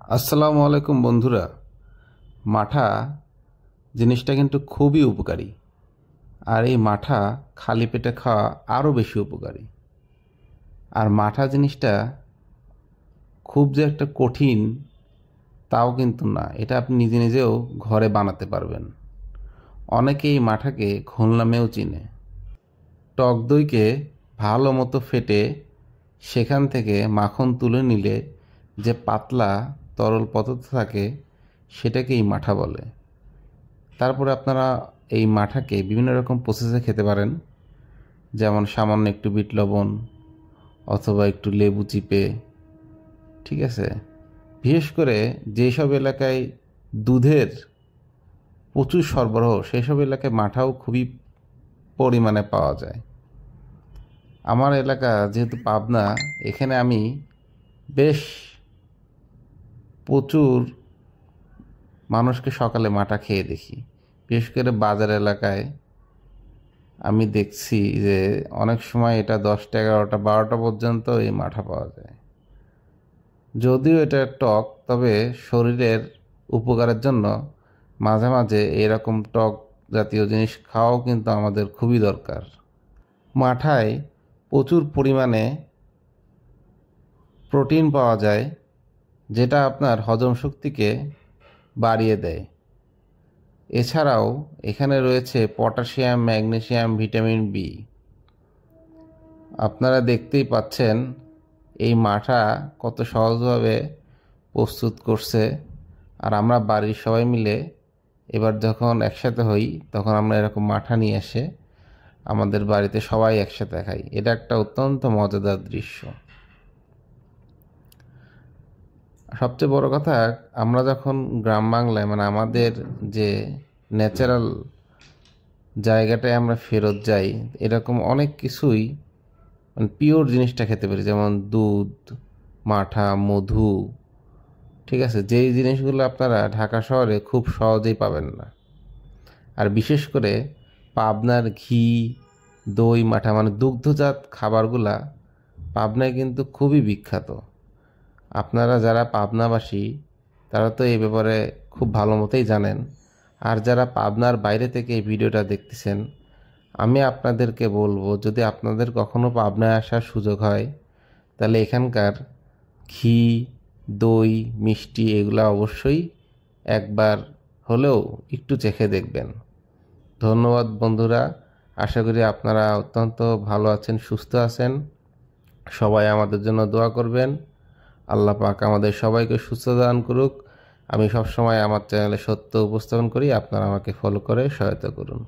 আসসালামু আলাইকুম বন্ধুরা। মাঠা জিনিসটা কিন্তু খুবই উপকারী, আর এই মাঠা খালি পেটে খাওয়া আরও বেশি উপকারী। আর মাঠা জিনিসটা খুব যে একটা কঠিন তাও কিন্তু না, এটা আপনি নিজে নিজেও ঘরে বানাতে পারবেন। অনেকেই মাঠাকে ঘোল নামেও চিনে। টক দইকে ভালো মতো ফেটে সেখান থেকে মাখন তুলে নিলে যে পাতলা তরল পদার্থ থাকে সেটাকেই মাঠা বলে। তারপরে আপনারা এই মাঠাকে বিভিন্ন রকম প্রসেসে খেতে পারেন, যেমন সামান্য একটু বিট লবণ অথবা একটু লেবু চিপে, ঠিক আছে। বিশেষ করে যেসব এলাকায় দুধের প্রচুর সরবরাহ সেই সব এলাকায় মাঠাও খুবই পরিমাণে পাওয়া যায়। আমার এলাকা যেহেতু পাবনা, এখানে আমি বেশ প্রচুর মানুষকে সকালে মাঠা খেয়ে দেখি। বিশেষ করে বাজার এলাকায় আমি দেখছি যে অনেক সময় এটা 10টা 11টা 12টা পর্যন্ত এই মাঠা পাওয়া যায়। যদিও এটা টক, তবে শরীরের উপকারের জন্য মাঝে মাঝে এরকম টক জাতীয় জিনিস খাওয়াও কিন্তু আমাদের খুবই দরকার। মাঠায় প্রচুর পরিমাণে প্রোটিন পাওয়া যায়, যেটা আপনার হজম শক্তিকে বাড়িয়ে দেয়। এছাড়াও এখানে রয়েছে পটাশিয়াম, ম্যাগনেসিয়াম, ভিটামিন বি। আপনারা দেখতেই পাচ্ছেন এই মাঠা কত সহজভাবে প্রস্তুত করছে। আর আমরা বাড়ির সবাই মিলে এবার যখন একসাথে হই তখন আমরা এরকম মাঠা নিয়ে এসে আমাদের বাড়িতে সবাই একসাথে খাই। এটা একটা অত্যন্ত মজাদার দৃশ্য। সবচেয়ে বড় কথা, আমরা যখন গ্রাম বাংলায় মানে আমাদের যে ন্যাচারাল জায়গাটায় আমরা ফেরত যাই, এরকম অনেক কিছুই মানে পিওর জিনিসটা খেতে পারি, যেমন দুধ, মাঠা, মধু, ঠিক আছে, যেই জিনিসগুলো আপনারা ঢাকা শহরে খুব সহজেই পাবেন না। আর বিশেষ করে পাবনার ঘি, দই, মাঠা মানে দুগ্ধজাত খাবারগুলা পাবনায় কিন্তু খুবই বিখ্যাত। আপনারা যারা পাবনাবাসী তারা তো এই ব্যাপারে খুব ভালো মতোই জানেন। আর যারা পাবনার বাইরে থেকে এই ভিডিওটা দেখতেছেন, আমি আপনাদেরকে বলবো, যদি আপনাদের কখনো পাবনায় আসার সুযোগ হয় তাহলে এখানকার ঘি, দই, মিষ্টি এগুলো অবশ্যই একবার হলেও একটু চেখে দেখবেন। ধন্যবাদ বন্ধুরা। আশা করি আপনারা অত্যন্ত ভালো আছেন, সুস্থ আছেন। সবাই আমাদের জন্য দোয়া করবেন। আল্লাহ পাক আমাদের সবাইকে সুস্থ দান করুক। আমি সবসময় আমার চ্যানেলে সত্য উপস্থাপন করি, আপনারা আমাকে ফলো করে সহায়তা করুন।